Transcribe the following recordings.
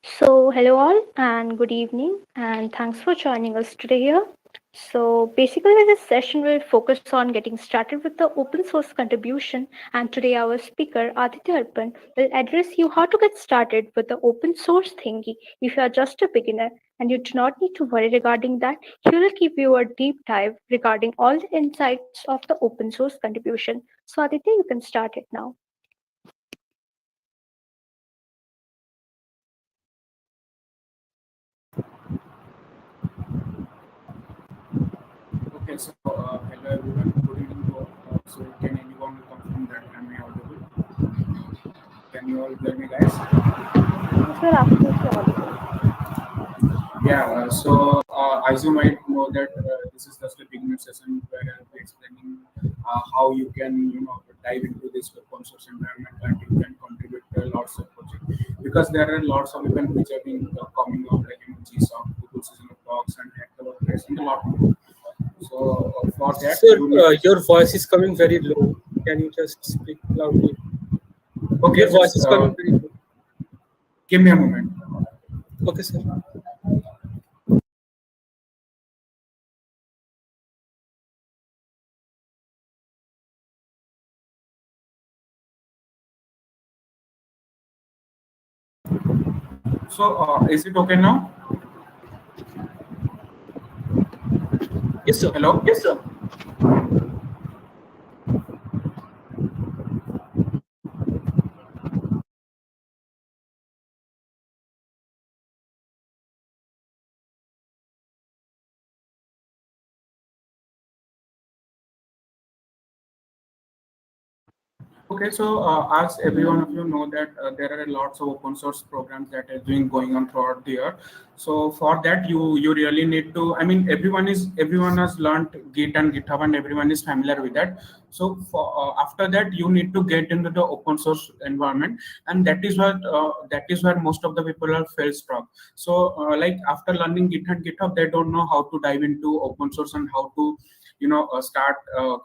Hello all and good evening, and thanks for joining us today here. Basically, this session will focus on getting started with the open source contribution. And today, our speaker Aditya Arpan will address you how to get started with the open source thingy if you are just a beginner and you do not need to worry regarding that. He will give you a deep dive regarding all the insights of the open source contribution. So, Aditya, you can start it now. Okay, so hello everyone, good evening to all. So can anyone confirm that am I audible? Can you all hear me, guys? Yes, we're absolutely audible. Yeah. As you might know that this is just a beginner session where I'll be explaining how you can dive into this open source environment and you can contribute to lots of projects because there are lots of events which have been coming up like GSOC, Google Season of Dogs, and Hack the WordPress and a lot more. So for that Sir, you need. your voice is coming very low. Can you just speak loudly? Okay, Your voice just is coming very low. give me a moment. Okay, sir. So is it okay now? Yes, sir. Hello? Yes, sir. Okay, so as every one of you know that there are lots of open source programs that are doing going on throughout the year. So for that, you really need to. I mean, everyone has learned Git and GitHub, and everyone is familiar with that. So for after that, you need to get into the open source environment, and that is where most of the people are fail stuck. So like after learning Git and GitHub, they don't know how to dive into open source and how to start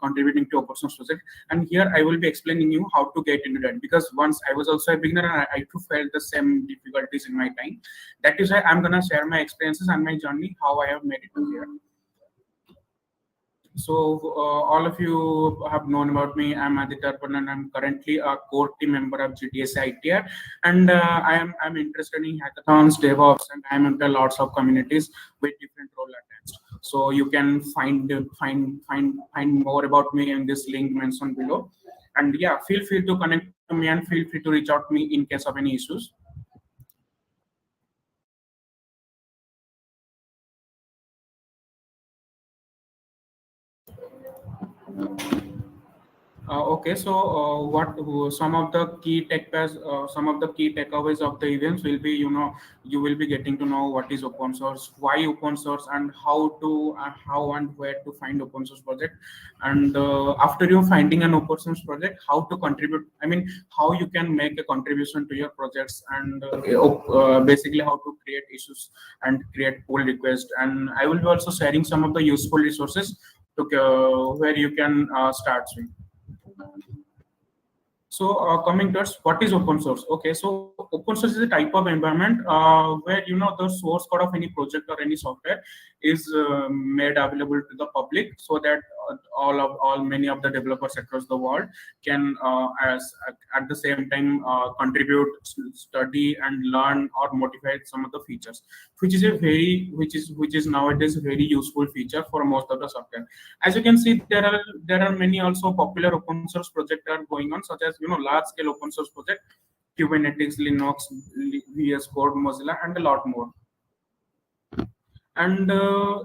contributing to open source project. And here I will be explaining you how to get into that because once I was also a beginner and I too felt the same difficulties in my time. That is why I'm gonna share my experiences and my journey how I have made it to here. So all of you have known about me. I'm Aditya Arpan and I'm currently a core team member of GDSC ITER, and I'm interested in hackathons, DevOps, and I'm into lots of communities with different role attached. So you can find more about me in this link mentioned below. And yeah, feel free to connect to me and feel free to reach out to me in case of any issues. Okay, so what some of the key some of the key takeaways of the events will be, you will be getting to know what is open source, why open source, and how and where to find open source project, and after you finding an open source project, how to contribute. I mean, how you can make a contribution to your projects, and basically how to create issues and create pull requests. And I will be also sharing some of the useful resources to where you can start with. So coming towards what is open source? Okay, so open source is a type of environment where the source code of any project or any software is made available to the public, so that all many of the developers across the world can as at the same time contribute, study, and learn or modify some of the features, which is a very which is nowadays a very useful feature for most of the software. As you can see, there are many also popular open source projects are going on, such as large scale open source project, Kubernetes, Linux, VS Code, Mozilla, and a lot more. And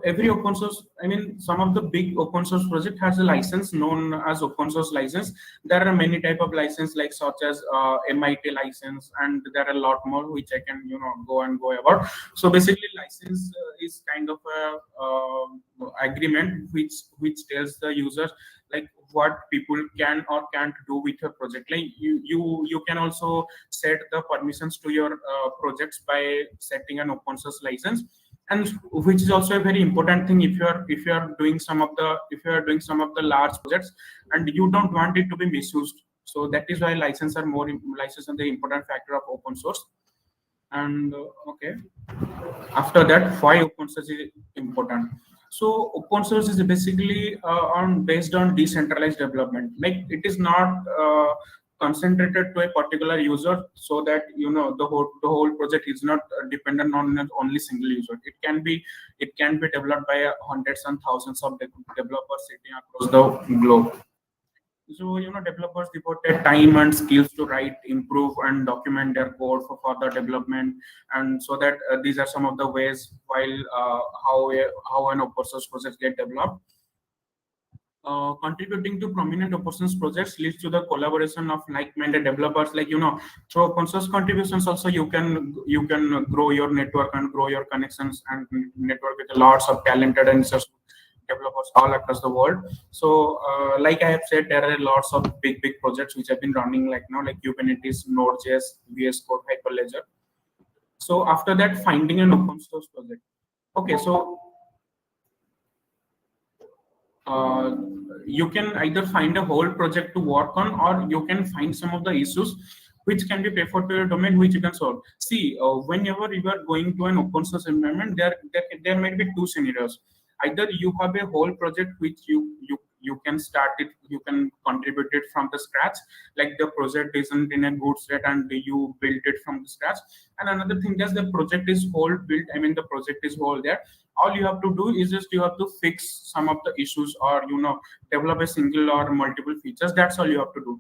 every open source, I mean, some of the big open source project has a license known as open source license. There are many type of license, like such as MIT license, and there are a lot more which I can go about. So basically, license is kind of a agreement which tells the users like what people can or can't do with your project. Like you can also set the permissions to your projects by setting an open source license, and which is also a very important thing if you are doing some of the large projects and you don't want it to be misused. So that is why license are the important factor of open source. And okay, after that, why open source is important. So open source is basically on based on decentralized development. Like it is not concentrated to a particular user, so that the whole project is not dependent on an only single user. It can be developed by hundreds and thousands of developers sitting across the globe. So, developers devoted time and skills to write, improve, and document their code for further development. And so that these are some of the ways while how an open source project get developed. Contributing to prominent open source projects leads to the collaboration of like-minded developers. Like through open source contributions, also you can grow your network and grow your connections and network with lots of talented and resource developers all across the world. So, like I have said, there are lots of big projects which have been running like now, like Kubernetes, Node.js, VS Code, Hyperledger. So after that, finding an open source project. Okay, so uh, you can either find a whole project to work on, or you can find some of the issues which can be preferred to your domain, which you can solve. See, whenever you are going to an open source environment, there might be two scenarios. Either you have a whole project which you can start it, you can contribute it from the scratch, like the project isn't in a good state and you build it from the scratch. And another thing is the project is whole built. I mean, the project is whole there. All you have to do is just you have to fix some of the issues, or develop a single or multiple features. That's all you have to do.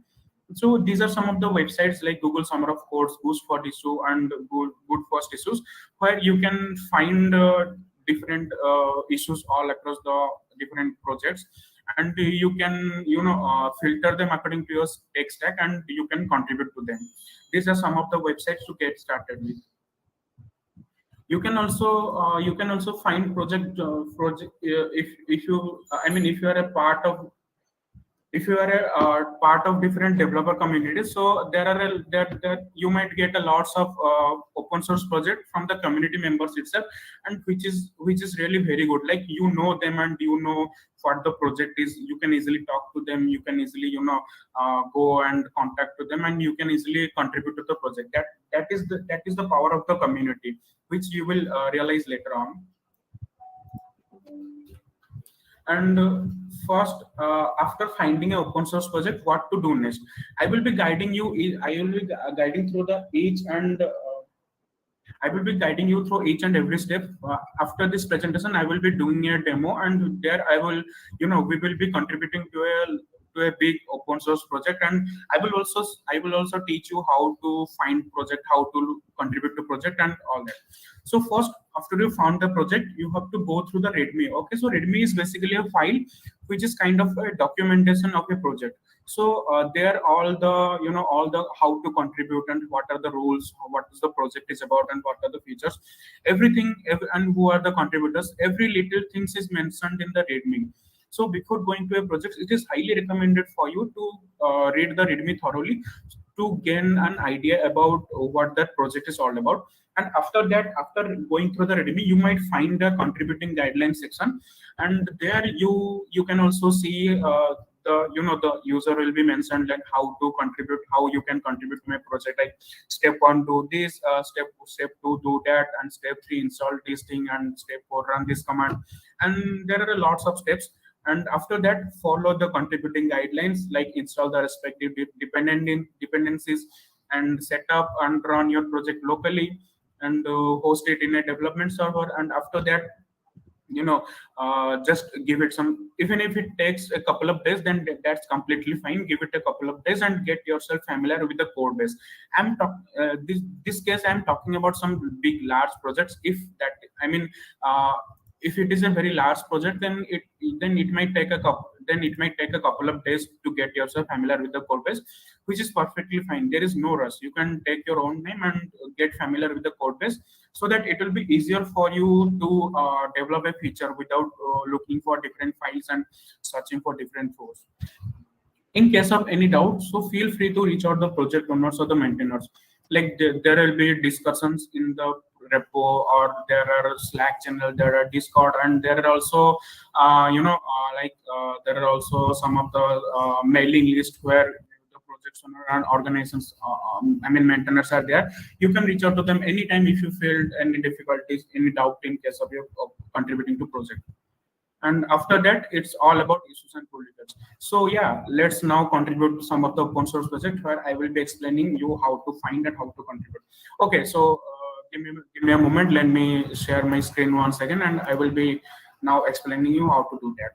So these are some of the websites like Google Summer of Codes, Goose for Issue, and Good First Issues, where you can find different issues all across the different projects, and you can filter them according to your tech stack, and you can contribute to them. These are some of the websites to get started with. You can also find project if you I mean if you are a part of if you are a part of different developer communities. So there you might get a lots of open source project from the community members itself, and which is really very good. Like them, and what the project is. You can easily talk to them, you can easily go and contact to them, and you can easily contribute to the project. That is the power of the community, which you will realize later on. And first, after finding an open source project, what to do next? I will be guiding you. I will be guiding through the each and I will be guiding you through each and every step. After this presentation, I will be doing a demo, and there we will be contributing to a big open source project, and I will also teach you how to find project, how to contribute to project, and all that. So first, after you found the project, you have to go through the README. Okay, so README is basically a file which is kind of a documentation of a project. So there all the how to contribute, and what are the rules, what is the project is about, and what are the features, and who are the contributors. Every little things is mentioned in the README. So before going to a project, it is highly recommended for you to read the README thoroughly to gain an idea about what that project is all about. And after that, after going through the README, you might find the contributing guidelines section, and there you can also see the user will be mentioned, like how to contribute, how you can contribute to my project. Like step 1 do this, step 2 do that, and step 3 install this thing, and step 4 run this command. And there are lots of steps. And after that, follow the contributing guidelines, like install the respective dependencies, and set up and run your project locally, and host it in a development server. And after that, just give it some, even if it takes a couple of days, then that's completely fine. Give it a couple of days and get yourself familiar with the code base. This case I'm talking about some big large projects. If that I mean if it is a very large project, then it might take a couple of days to get yourself familiar with the code base, which is perfectly fine. There is no rush. You can take your own time and get familiar with the code base, so that it will be easier for you to develop a feature without looking for different files and searching for different source. In case of any doubt, so feel free to reach out the project owners or the maintainers. Like there will be discussions in the repo, or there are Slack channel, there are Discord, and there are also there are also some of the mailing list where the projects owner and organizations, maintainers are there. You can reach out to them anytime if you feel any difficulties, any doubt in case of your contributing to project. And after that, it's all about issues and pull requests. So yeah, let's now contribute to some of the open source project where I will be explaining you how to find and how to contribute. Okay, so give me a moment. Let me share my screen once again, and I will be now explaining you how to do that.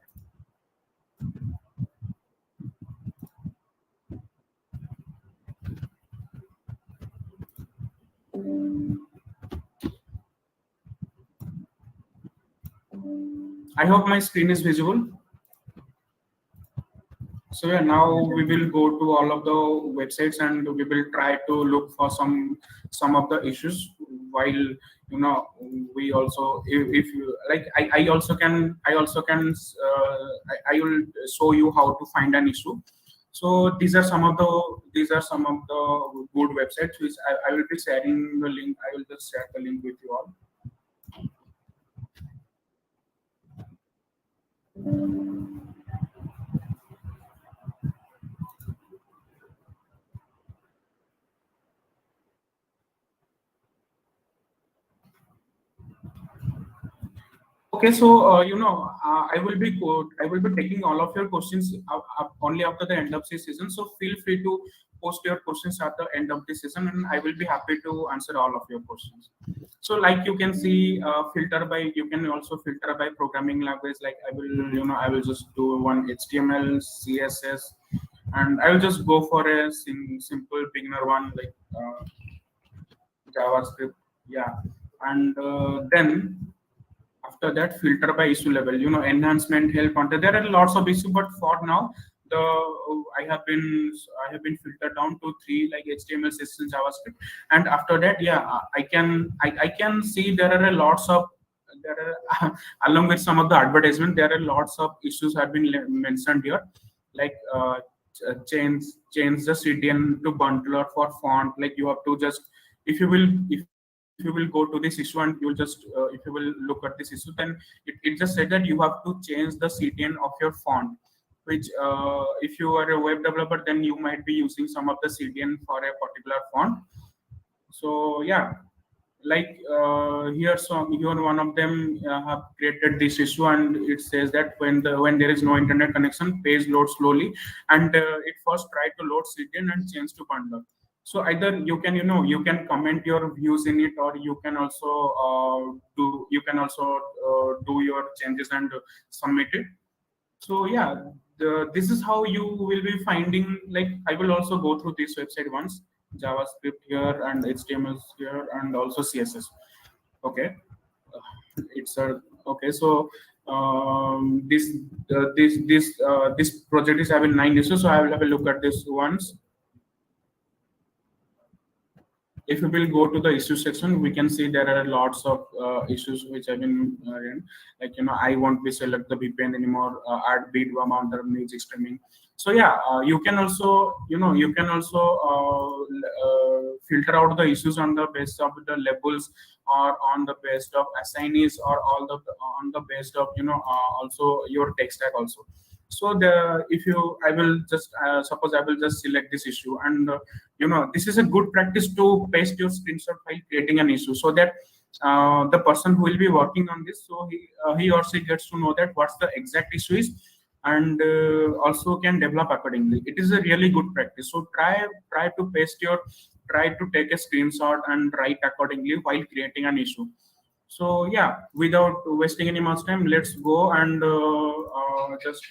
I hope my screen is visible. So yeah, now we will go to all of the websites and we will try to look for some of the issues. While we also, if you like, I will show you how to find an issue. So these are some of the good websites which I will be sharing the link. I will just share the link with you all. Okay, so I will be taking all of your questions only after the end of the session. So feel free to post your questions at the end of the session, and I will be happy to answer all of your questions. So like you can see, you can also filter by programming language. Like I will just do one HTML, CSS, and I will just go for a simple beginner one like JavaScript. Yeah, and then after that, filter by issue level, enhancement, help, content. There are lots of issues, but for now, I have been filtered down to 3 like HTML, CSS, JavaScript, and after that, yeah, I can see there are a lots of there are along with some of the advertisement, there are lots of issues have been mentioned here, like change the CDN to bundler for font. Like you have to just if you will go to this issue and you'll just if you will look at this issue, then it just said that you have to change the CDN of your font, which if you are a web developer, then you might be using some of the CDN for a particular font. So yeah, like here one of them have created this issue, and it says that when there is no internet connection, page loads slowly, and it first try to load CDN and change to bundler. So either you can comment your views in it, or you can also do your changes and submit it. So yeah, this is how you will be finding. Like I will also go through this website once. JavaScript here and HTML here and also CSS. Okay, it's a okay. So this project is having 9 issues. So I will have a look at this once. If we will go to the issue section, we can see there are lots of issues which have been in. Like I won't be select the VPN anymore. Add beat amount of music streaming. So yeah, you can also filter out the issues on the basis of the labels, or on the basis of assignees, or all the on the basis of also your tech stack also. So if you I will just suppose I will just select this issue, and this is a good practice to paste your screenshot while creating an issue, so that the person who will be working on this, so he or she gets to know that what's the exact issue is, and also can develop accordingly. It is a really good practice. So try to take a screenshot and write accordingly while creating an issue. So yeah, without wasting any much time, let's go and just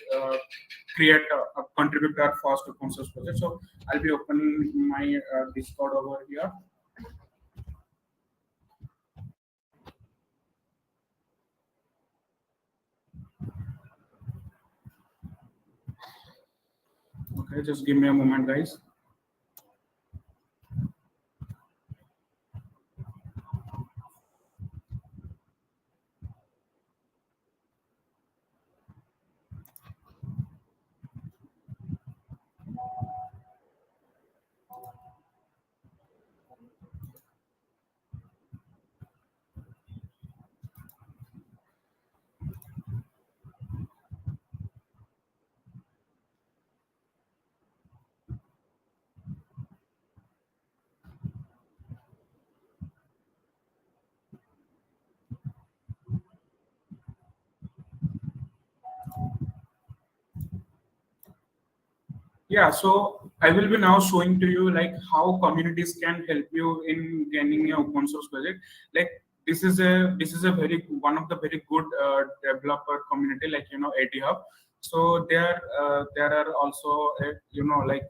create a contribute to our first open source project. So I'll be opening my Discord over here. Okay, just give me a moment, guys. Yeah, so I will be now showing to you like how communities can help you in gaining a open source project. Like this is a very one of the very good developer community, like GitHub. So there are also like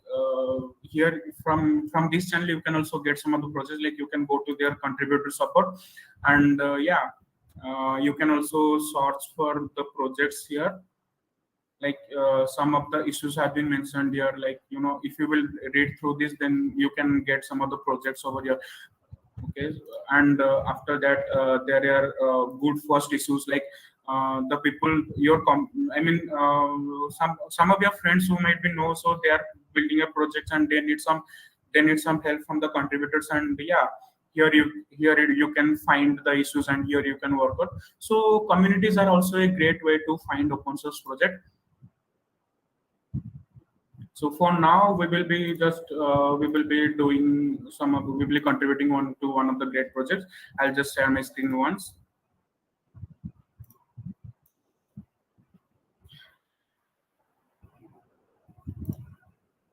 here from this channel you can also get some of the projects. Like you can go to their contributor support, and you can also search for the projects here. Like some of the issues have been mentioned here, like if you will read through this, then you can get some of the projects over here. Okay, and after that there are good first issues, like the people I mean some of your friends who might be know, so they are building a project and they need some help from the contributors, and yeah, you can find the issues and here you can work on. So communities are also a great way to find open source project. So for now, we will be doing we will be contributing one to one of the great projects. I'll just share my screen once.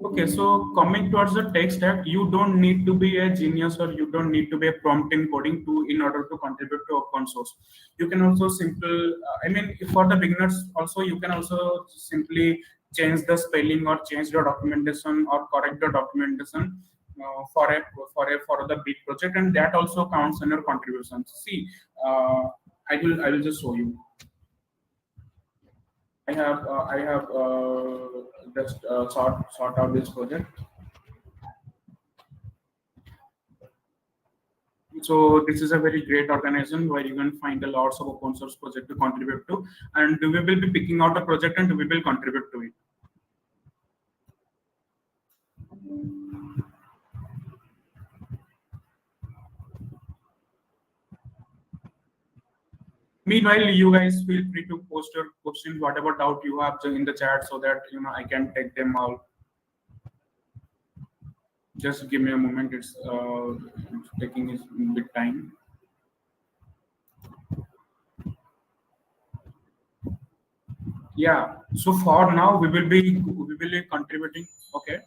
Okay, so coming towards the tech stack, you don't need to be a genius or you don't need to be a prompt in coding to in order to contribute to open source. You can also I mean, for the beginners also, you can also simply change the spelling or change the documentation or correct the documentation for the big project, and that also counts in your contributions. See, I will just show you. I have just sort out this project. So this is a very great organization where you can find a lots of open source project to contribute to, and we will be picking out a project and we will contribute to it. Meanwhile, you guys feel free to post your questions, whatever doubt you have in the chat, so that I can take them all. Just give me a moment. It's taking a bit time. Yeah. So for now, we will be contributing. Okay.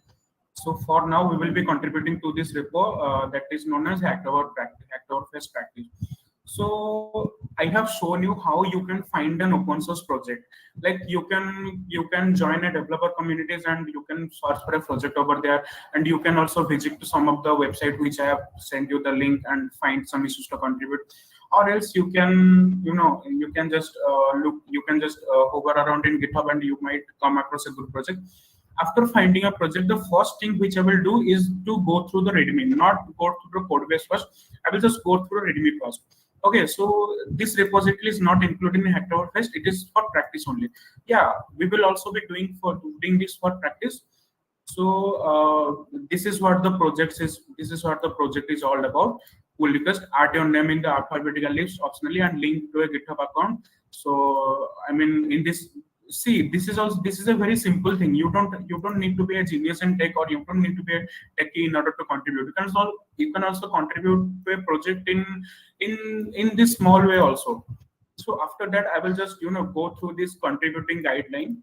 So for now, we will be contributing to this repo that is known as Hacktober Fest practice. So I have shown you how you can find an open source project. Like you can join a developer communities and you can search for a project over there, and you can also visit to some of the website which I have sent you the link and find some issues to contribute. Or else you can just you can just hover around in GitHub and you might come across a good project. After finding a project, the first thing which I will do is to go through the README, not go through the code base first. I will just go through the README first. Okay, so this repository is not included in Hacktoberfest. It is for practice only. Yeah, we will also be doing this for practice. So this is what the project is. This is what the project is all about. Pull request, add your name in the alphabetical list optionally, and link to a GitHub account. So I mean, in this, see, this is a very simple thing. You don't need to be a genius in tech, or you don't need to be a techie in order to contribute. You can also contribute to a project in this small way also. So after that, I will just go through this contributing guideline,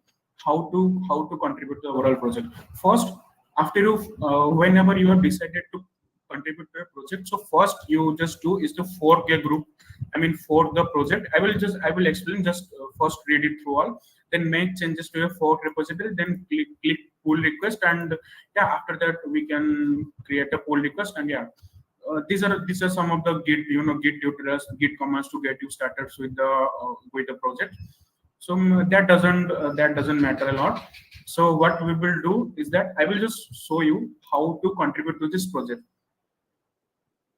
how to contribute to the overall project. First, after whenever you have decided to contribute to a project, so first you just do is to fork a group. I mean, fork the project. I will explain. Just first read it through all, then make changes to your fork repository, then click pull request, and yeah, after that we can create a pull request, and yeah, these are some of the Git tutorials, Git commands to get you started with the project. So that doesn't matter a lot. So what we will do is that I will just show you how to contribute to this project.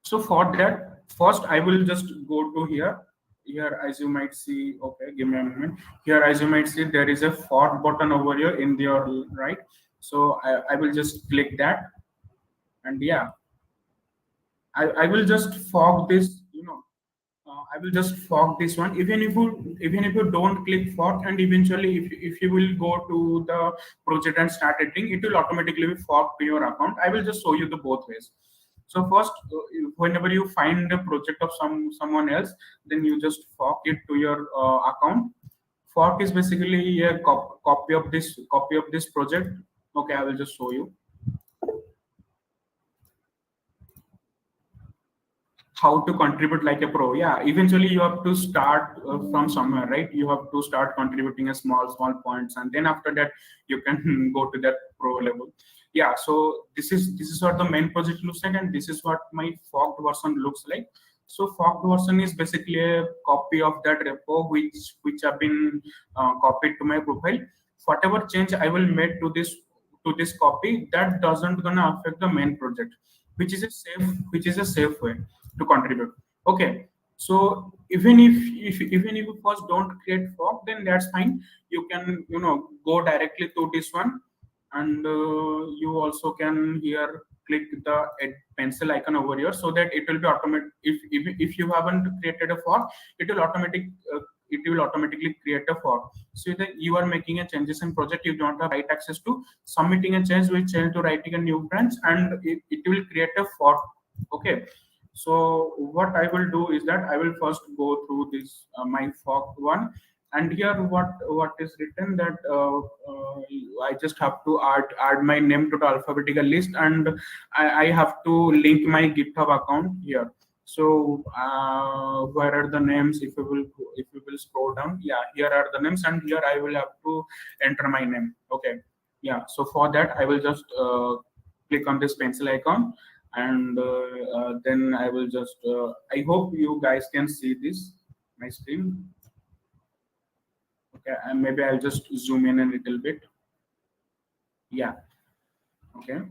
So for that, first I will just go to here. Here, as you might see, okay, give me a moment. Here, as you might see, there is a fork button over here in your right. So I will just click that, and yeah, I will just fork this. I will just fork this one. Even if you don't click fork, and eventually if you will go to the project and start editing, it will automatically be forked to your account. I will just show you the both ways. So first, whenever you find a project of someone else, then you just fork it to your account. Fork is basically a copy of this project. Okay, I will just show you how to contribute like a pro. Yeah, eventually you have to start from somewhere, right? You have to start contributing a small points, and then after that you can go to that pro level. Yeah, so this is what the main project looks like, and this is what my forked version looks like. So forked version is basically a copy of that repo which have been copied to my profile. Whatever change I will make to this copy, that doesn't gonna affect the main project, which is a safe way to contribute. Okay, so even if you first don't create fork, then that's fine. You can go directly to this one, and you also can here click the pencil icon over here, so that it will be automatic. If you haven't created a fork, it will automatically create a fork. So that you are making a changes in project, you don't have right access to submitting a change with change to writing a new branch, and it will create a fork. Okay, so what I will do is that I will first go through this my fork one, and here what is written that I just have to add my name to the alphabetical list, and I have to link my GitHub account here. So where are the names? If you will scroll down, yeah, here are the names, and here I will have to enter my name. Okay, yeah. So for that, I will just click on this pencil icon, and then I will just. I hope you guys can see this my screen. Okay, and maybe I'll just zoom in a little bit. Yeah. Okay.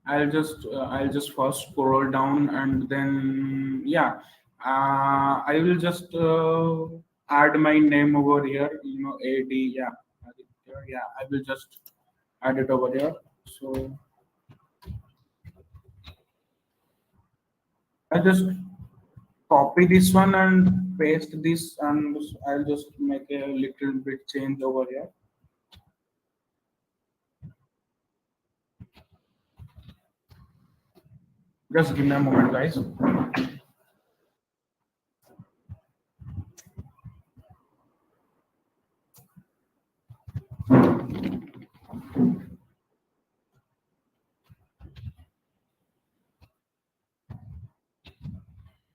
I'll just first scroll down, and then yeah, I will just add my name over here. AD. Yeah. Yeah. I will just add it over here. So I just copy this one and paste this, and I'll just make a little bit change over here. Just give me a moment, guys.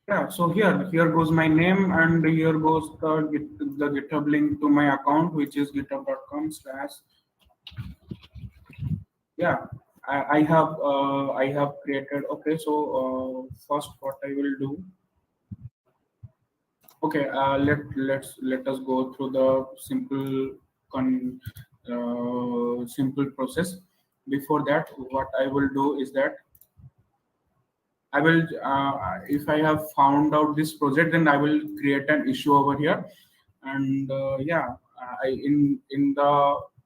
Yeah, so here goes my name, and here goes the GitHub link to my account, which is github.com/. Yeah, I have created. Okay, so first what I will do. Okay, let us go through the simple process. Before that, what I will do is that I will, if I have found out this project, then I will create an issue over here, and yeah, in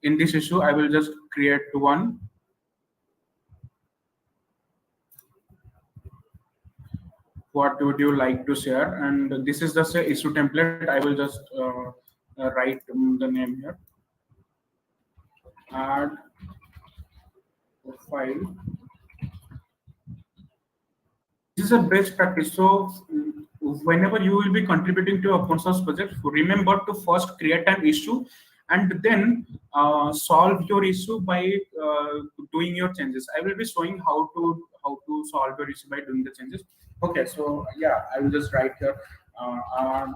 this issue, I will just create one. What would you like to share? And this is just a issue template. I will just write the name here. Add file. This is a best practice. So whenever you will be contributing to open source project, remember to first create an issue, and then solve your issue by doing your changes. I will be showing how to solve your issue by doing the changes. Okay, so yeah, I will just write here add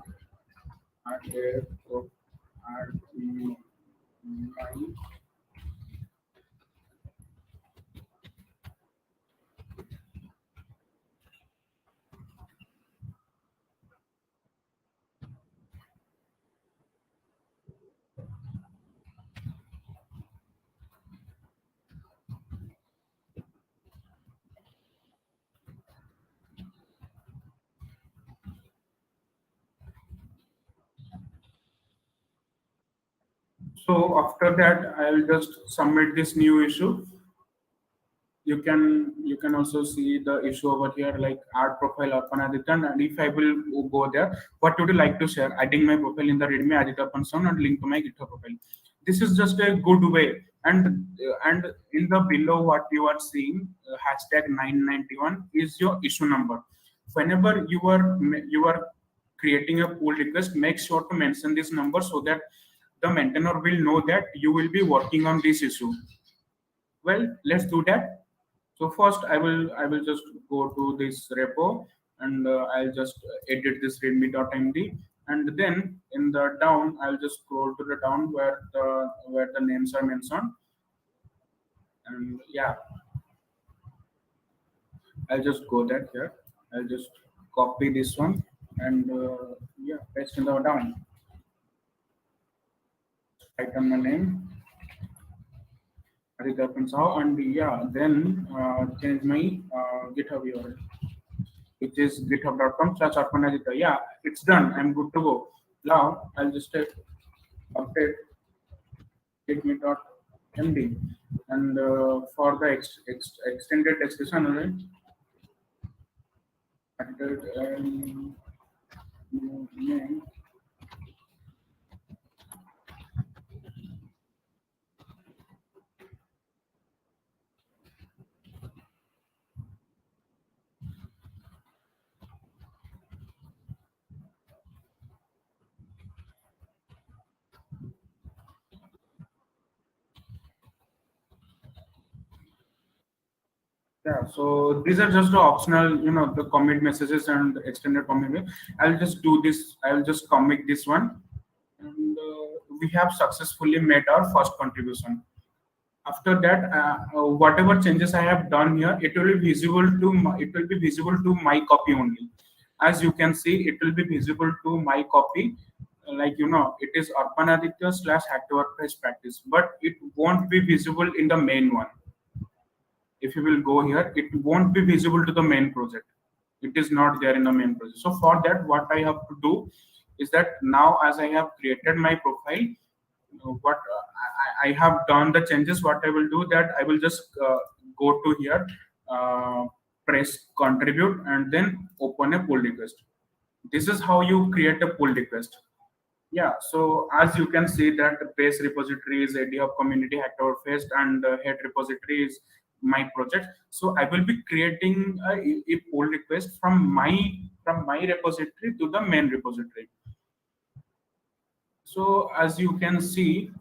add add so after that, I will just submit this new issue. You can also see the issue over here, like add profile upon Aditya. And if I will go there, what would you like to share? Adding my profile in the readme Aditya upon sound and link to my GitHub profile. This is just a good way. And in the below, what you are seeing, hashtag 991 is your issue number. Whenever you are creating a pull request, make sure to mention this number, so that the maintainer will know that you will be working on this issue. Well, let's do that. So first I will just go to this repo, and I'll just edit this readme.md, and then in the down I'll just scroll to the down where the names are mentioned, and yeah, I'll just go that here. I'll just copy this one and yeah, paste in the down. Write on my name, and yeah, then change my GitHub URL, which is github.com/arpanaditya. Yeah, it's done. I'm good to go. Now I'll just update readme.md, and for the extended description, right? Added name. Yeah, so these are just the optional, the commit messages and extended commit. I'll just do this. I'll just commit this one, and we have successfully made our first contribution. After that, whatever changes I have done here, it will be visible to my copy only. As you can see, it will be visible to my copy. Like it is Arpanaditya / Hack to WordPress practice, but it won't be visible in the main one. If you will go here, it won't be visible to the main project. It is not there in the main project. So for that, what I have to do is that now, as I have created my profile, what I have done the changes, what I will do, that I will just go to here, press contribute, and then open a pull request. This is how you create a pull request. Yeah, so as you can see that the base repository is AD Hub community hacktober fest, and head repository is my project. So I will be creating a pull request from my repository to the main repository. So as you can see,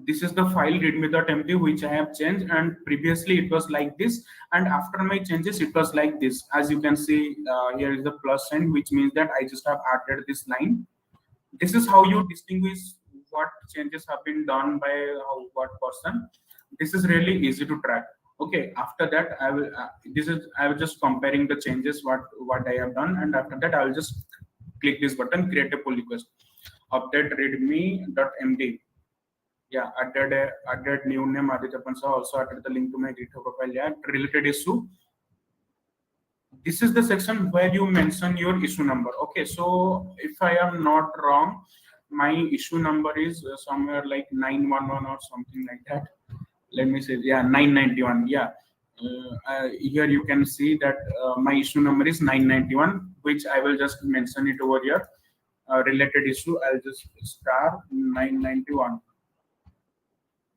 this is the file readme.md which I have changed, and previously it was like this, and after my changes it was like this. As you can see, here is the plus sign, which means that I just have added this line. This is how you distinguish what changes have been done by what person. This is really easy to track. Okay, after that I will I was just comparing the changes what I have done, and after that I will just click this button, create a pull request, update readme.md. Yeah, added new name Aditya Pansa, also added the link to my GitHub profile. Yeah, related issue. This is the section where you mention your issue number. Okay, so if I am not wrong, my issue number is somewhere like 911 or something like that. Let me say, yeah, 991. Yeah, here you can see that my issue number is 991, which I will just mention it over here. Related issue, I'll just star 991.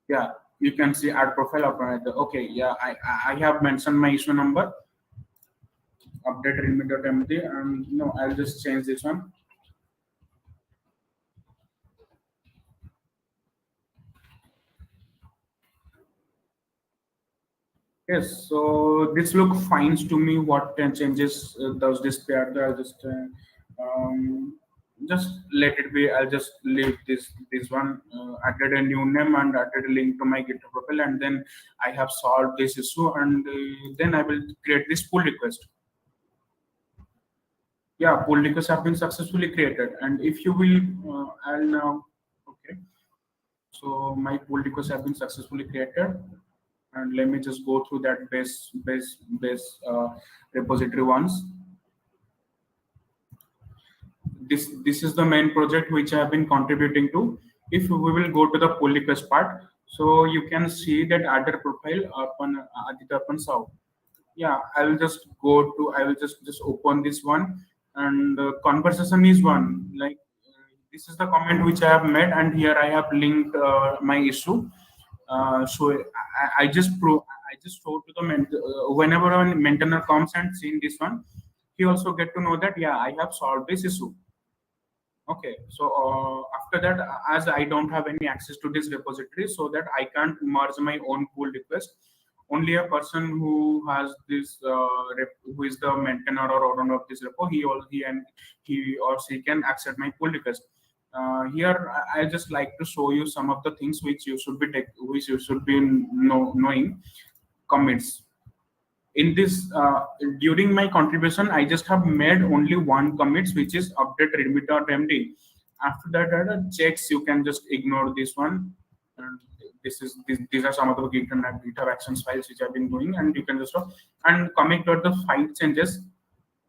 Yeah, you can see add profile operator. Okay, yeah, I have mentioned my issue number, update readme.md, and no, I'll just change this one. Yes, so this look fine to me. What changes does this pair? I'll just let it be. I'll just leave this one. Added a new name and added a link to my GitHub profile, and then I have solved this issue, and then I will create this pull request. Yeah, pull requests have been successfully created, and if you will, I'll now. Okay, so my pull requests have been successfully created, and let me just go through that base repository once. This is the main project which I have been contributing to. If we will go to the pull request part, so you can see that adder profile upon Aditya Saw. Yeah, I will just go to. I will just open this one, and conversation is one. Like this is the comment which I have made, and here I have linked my issue. So I just told to the whenever a maintainer comes and seeing this one, he also get to know that yeah, I have solved this issue. Okay, so after that, as I don't have any access to this repository, so that I can't merge my own pull request. Only a person who has this, who is the maintainer or owner of this repo, he or she can accept my pull request. Here, I just like to show you some of the things which you should be which you should be knowing. Commits in this during my contribution, I just have made only one commits, which is update readme.md. After that, checks, you can just ignore this one. And these are some of the Git and GitHub actions files which I've been doing, and you can just and coming to the file changes.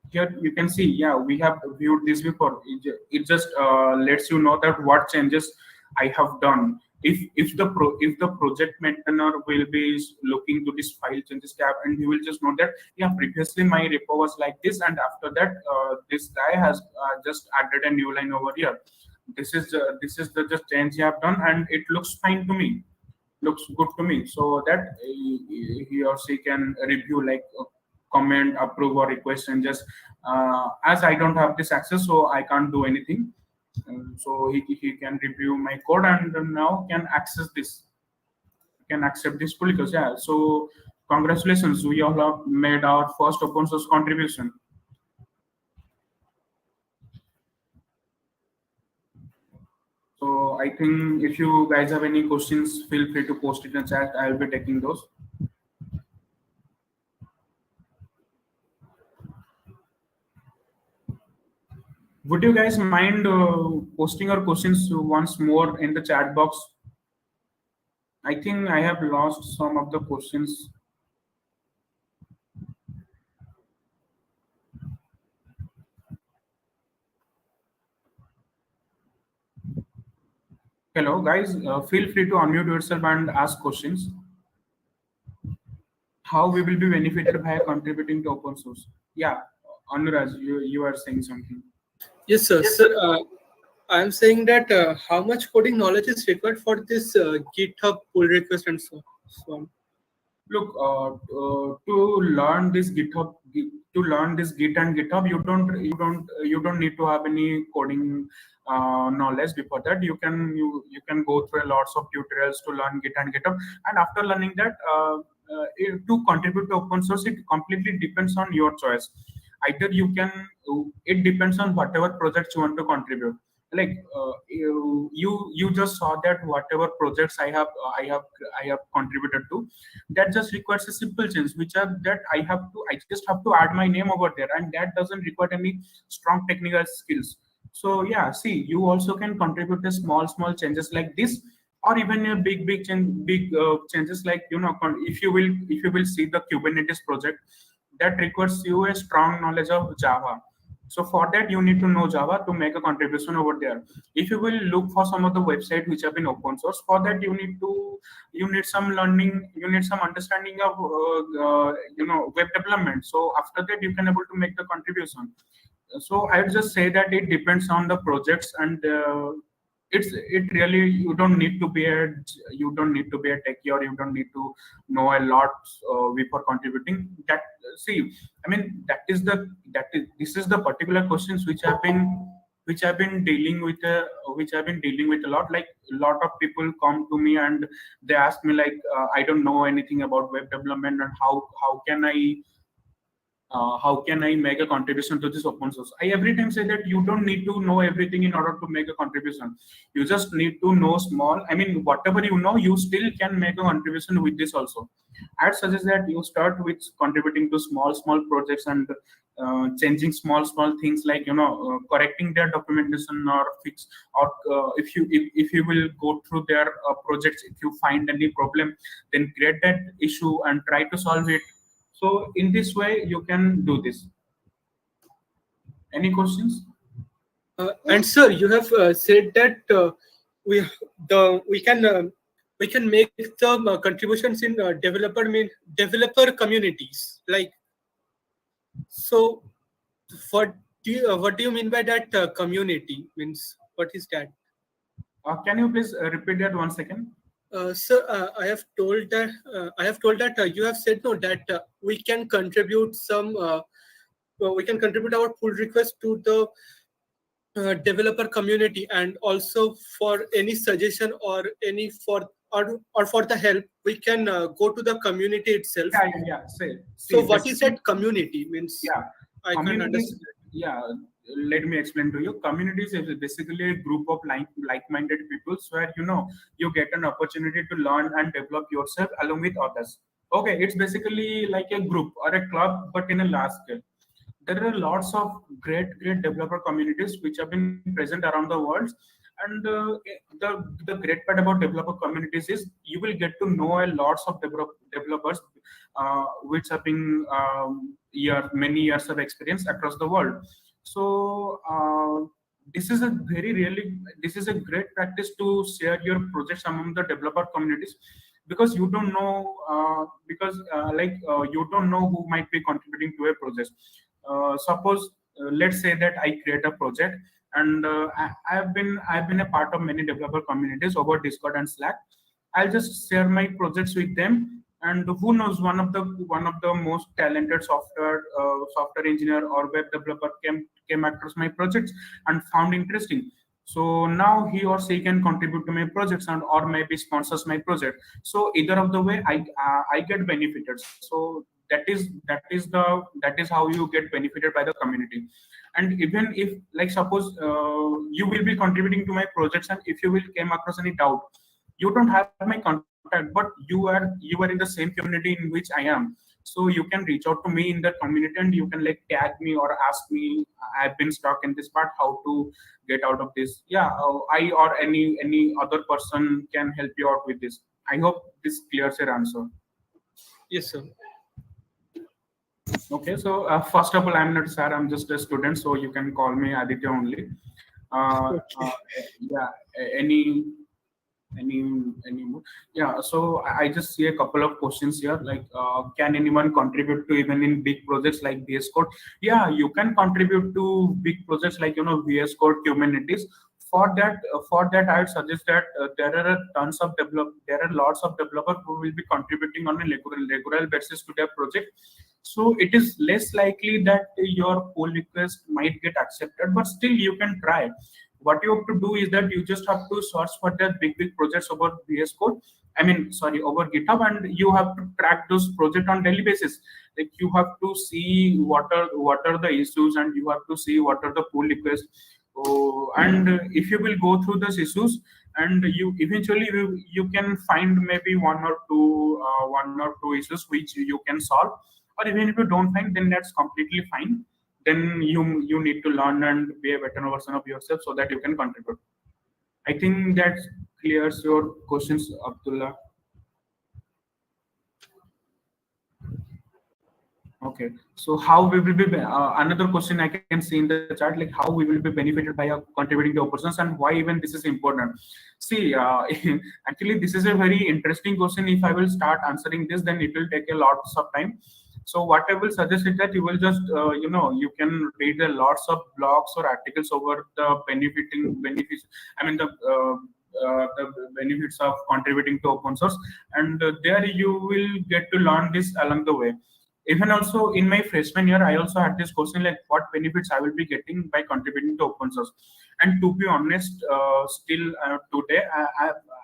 Here you can see, yeah, we have viewed this before. It just lets you know that what changes I have done. If the project maintainer will be looking to this file changes tab, and he will just know that, yeah, previously my repo was like this, and after that this guy has just added a new line over here. This is the just change you have done, and it looks fine to me, looks good to me, so that he or she can review, like comment, approve, or request changes. As I don't have this access, so I can't do anything. So he can review my code, and now can accept this pull request. Yeah, so congratulations, we all have made our first open source contribution. So I think if you guys have any questions, feel free to post it in the chat. I'll be taking those. Would you guys mind posting your questions once more in the chat box? I think I have lost some of the questions. Hello, guys. Feel free to unmute yourself and ask questions. How we will be benefited by contributing to open source? Yeah, Anuraj, you are saying something. Yes, sir. Sir, I'm saying that how much coding knowledge is required for this GitHub pull request and so on. Look, to learn this to learn this Git and GitHub, you don't need to have any coding knowledge. Before that, you can go through lots of tutorials to learn Git and GitHub, and after learning that, to contribute to open source, it completely depends on your choice. Either you can, it depends on whatever projects you want to contribute. Like you just saw that whatever projects I have contributed to, that just requires a simple change, which are that I just have to add my name over there, and that doesn't require any strong technical skills. So yeah, see, you also can contribute to small changes like this, or even a big changes, like if you will see the Kubernetes project, that requires you a strong knowledge of Java. So for that, you need to know Java to make a contribution over there. If you will look for some of the websites which have been open source, for that you need some learning, you need some understanding of web development. So after that, you can able to make the contribution. So I would just say that it depends on the projects, and it really, you don't need to be a techie, or you don't need to know a lot before contributing. That, see, I mean, this is the particular questions which I've been dealing with a lot. Like, a lot of people come to me and they ask me, like, I don't know anything about web development, and how can I make a contribution to this open source? I every time say that you don't need to know everything in order to make a contribution. You just need to know small. I mean, whatever you know, you still can make a contribution with this also. I'd suggest that you start with contributing to small projects, and changing small things, like correcting their documentation, or fix, or if you will go through their projects, if you find any problem, then create that issue and try to solve it. So in this way, you can do this. Any questions? And sir, you have said that we can make the contributions in developer communities. Like, so what do you mean by that community? Means, what is that? Can you please repeat that once again? Sir, I have told that you have said no, that we can contribute some we can contribute our pull request to the developer community, and also for any suggestion or any or for the help, we can go to the community itself. Yeah. So See, what is basically, that community means? yeah, I can't communities. understand. Yeah, let me explain to you. Communities is basically a group of like-minded people where you get an opportunity to learn and develop yourself along with others. Okay, it's basically like a group or a club, but in a large scale. There are lots of great developer communities which have been present around the world, and the great part about developer communities is you will get to know a lots of developers which have been many years of experience across the world. So this is a this is a great practice to share your projects among the developer communities, because you don't know you don't know who might be contributing to a project. Suppose let's say that I create a project, and I've been a part of many developer communities over Discord and Slack. I'll just share my projects with them, and who knows, one of the most talented software engineer or web developer came across my projects and found interesting. So now he or she can contribute to my projects and or maybe sponsors my project. So either of the way, I get benefited. So that is how you get benefited by the community. And even if, like, suppose you will be contributing to my projects, and if you will came across any doubt, you don't have my contact, but you are in the same community in which I am. So you can reach out to me in the community, and you can like tag me or ask me, I've been stuck in this part, how to get out of this. Yeah, I or any other person can help you out with this. I hope this clears your answer. Yes, sir. Okay, so first of all, I'm not sir, I'm just a student, so you can call me Aditya only. Uh, Okay. uh, yeah, any any more? Yeah, so I just see a couple of questions here, like can anyone contribute to even in big projects like VS Code? Yeah, you can contribute to big projects like VS Code communities. For that I would suggest that there are lots of developers who will be contributing on a regular basis to their project. So it is less likely that your pull request might get accepted, but still you can try. What you have to do is that you just have to search for that big projects over VS Code. I mean, sorry, over GitHub, and you have to track those projects on daily basis. Like, you have to see what are the issues, and you have to see what are the pull requests. Oh, and if you will go through those issues, and you can find maybe one or two issues which you can solve. Or even if you don't find, then that's completely fine. Then you need to learn and be a better version of yourself so that you can contribute. I think that clears your questions, Abdullah. Okay, so how we will be another question I can see in the chat, like how we will be benefited by contributing to operations, and why even this is important. See, actually, this is a very interesting question. If I will start answering this, then it will take a lots of time. So what I will suggest is that you will just you can read a lots of blogs or articles over the benefits. I mean the benefits of contributing to open source, and there you will get to learn this along the way. Even also in my freshman year, I also had this question, like what benefits I will be getting by contributing to open source. And to be honest, still today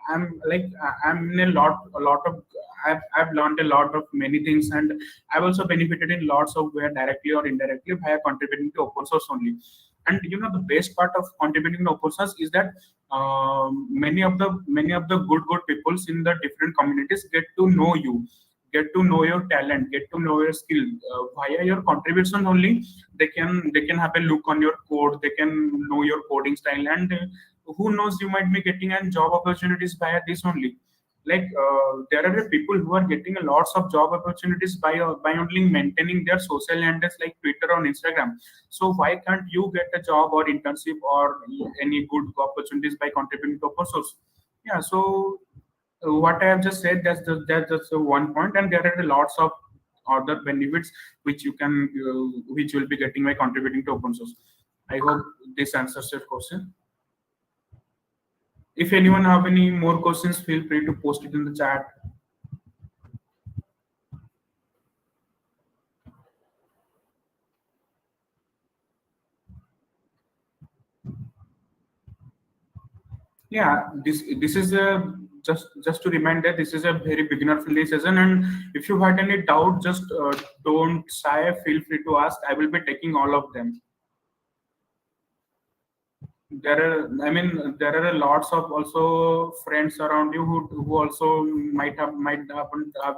I'm in a lot of I've learned a lot of many things, and I've also benefited in lots of where directly or indirectly by contributing to open source only. And the best part of contributing to open source is that many of the good peoples in the different communities get to know you, get to know your talent, get to know your skill via your contribution only. They can have a look on your code, they can know your coding style, and who knows, you might be getting a job opportunities via this only. Like there are people who are getting a lots of job opportunities by only maintaining their social handles like Twitter or Instagram. So why can't you get a job or internship or any good opportunities by contributing to open source? Yeah, so what I have just said, that's just one point, and there are lots of other benefits which which you will be getting by contributing to open source. I hope this answers your question. If anyone have any more questions, feel free to post it in the chat. Yeah, this is a just to remind that this is a very beginner friendly session, and if you had any doubt, just don't shy. Feel free to ask. I will be taking all of them. There are, I mean, there are lots of also friends around you who also might have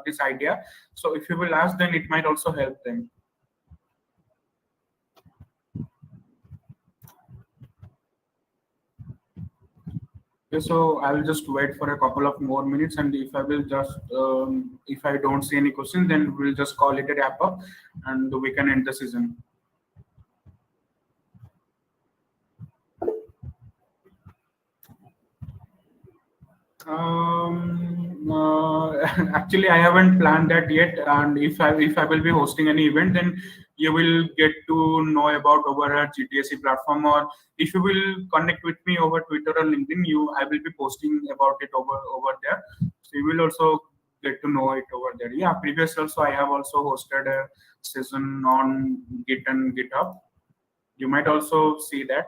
this idea. So if you will ask, then it might also help them. Okay, so I will just wait for a couple of more minutes, and if I will just if I don't see any questions, then we'll just call it a wrap up, and we can end the season. Actually, I haven't planned that yet, and if I will be hosting any event, then you will get to know about over our GDSC platform, or if you will connect with me over Twitter or LinkedIn, I will be posting about it over there. So you will also get to know it over there. Yeah, previously also I have also hosted a session on Git and GitHub. You might also see that.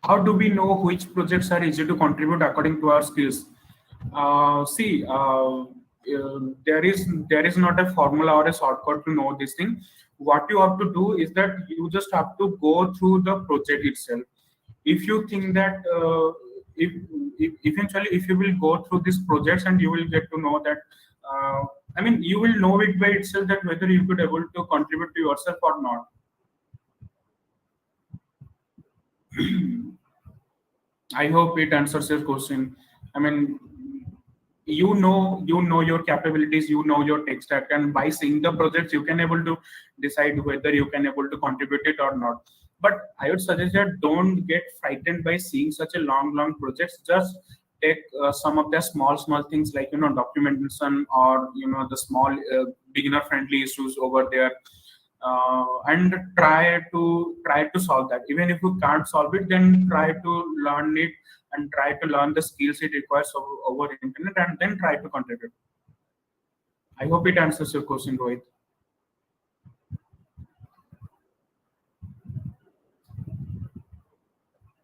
How do we know which projects are easy to contribute according to our skills? See, there is not a formula or a shortcut to know this thing. What you have to do is that you just have to go through the project itself. If you think that if eventually if you will go through these projects, and you will get to know that I mean, you will know it by itself that whether you could able to contribute to yourself or not. I hope it answers your question. I mean, you know your capabilities, you know your tech stack, and by seeing the projects, you can able to decide whether you can able to contribute it or not. But I would suggest that don't get frightened by seeing such a long projects. Just take some of the small things, like documentation, or the small beginner friendly issues over there, and try to solve that. Even if you can't solve it, then try to learn it, and try to learn the skills it requires over internet, and then try to contribute. I hope it answers your question, Rohit.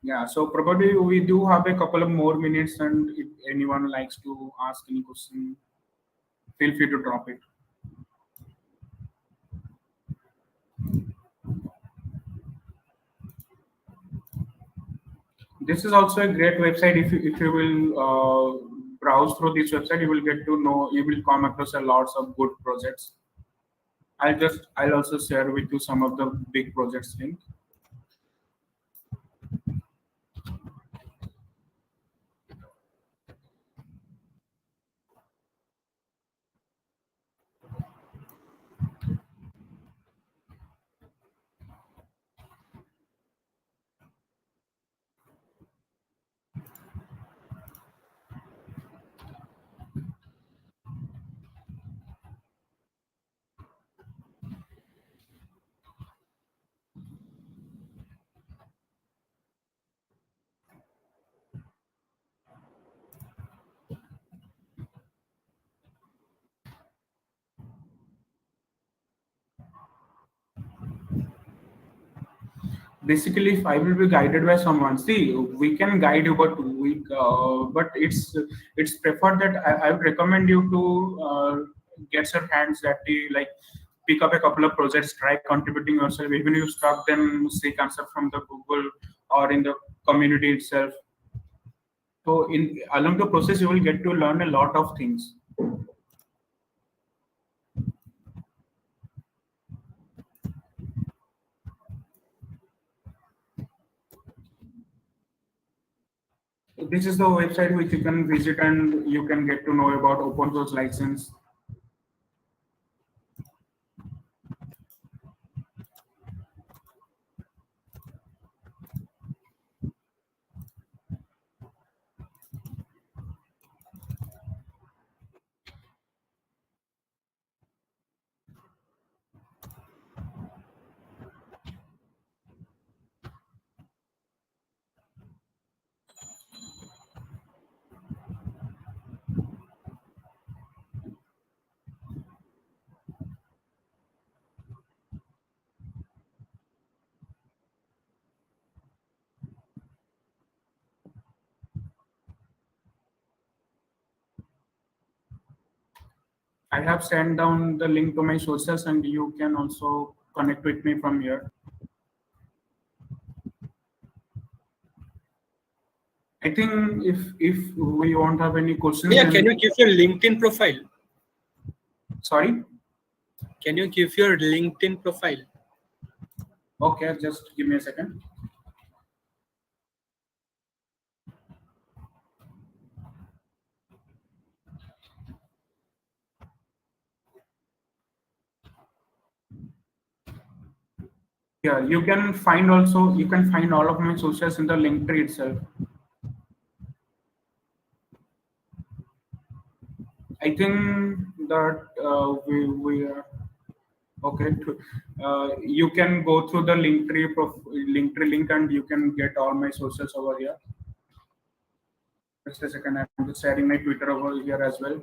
Yeah, so probably we do have a couple of more minutes, and if anyone likes to ask any question, feel free to drop it. This is also a great website. If you will browse through this website, you will get to know, you will come across a lots of good projects. I'll also share with you some of the big projects link. Basically, if I will be guided by someone, see, we can guide you, but it's preferred that I would recommend you to get your hands dirty, like pick up a couple of projects, try contributing yourself. Even if you stuck, then seek answer from the Google or in the community itself. So in along the process, you will get to learn a lot of things. This is the website which you can visit, and you can get to know about open source license. I have sent down the link to my sources, and you can also connect with me from here. I think if we won't have any questions, Yeah, then can you give your LinkedIn profile? sorry. Can you give your LinkedIn profile? Okay, just give me a second. Yeah, you can find all of my sources in the link tree itself. I think that we are okay. You can go through the link tree link, and you can get all my sources over here. Just a second, I'm just sharing my Twitter over here as well.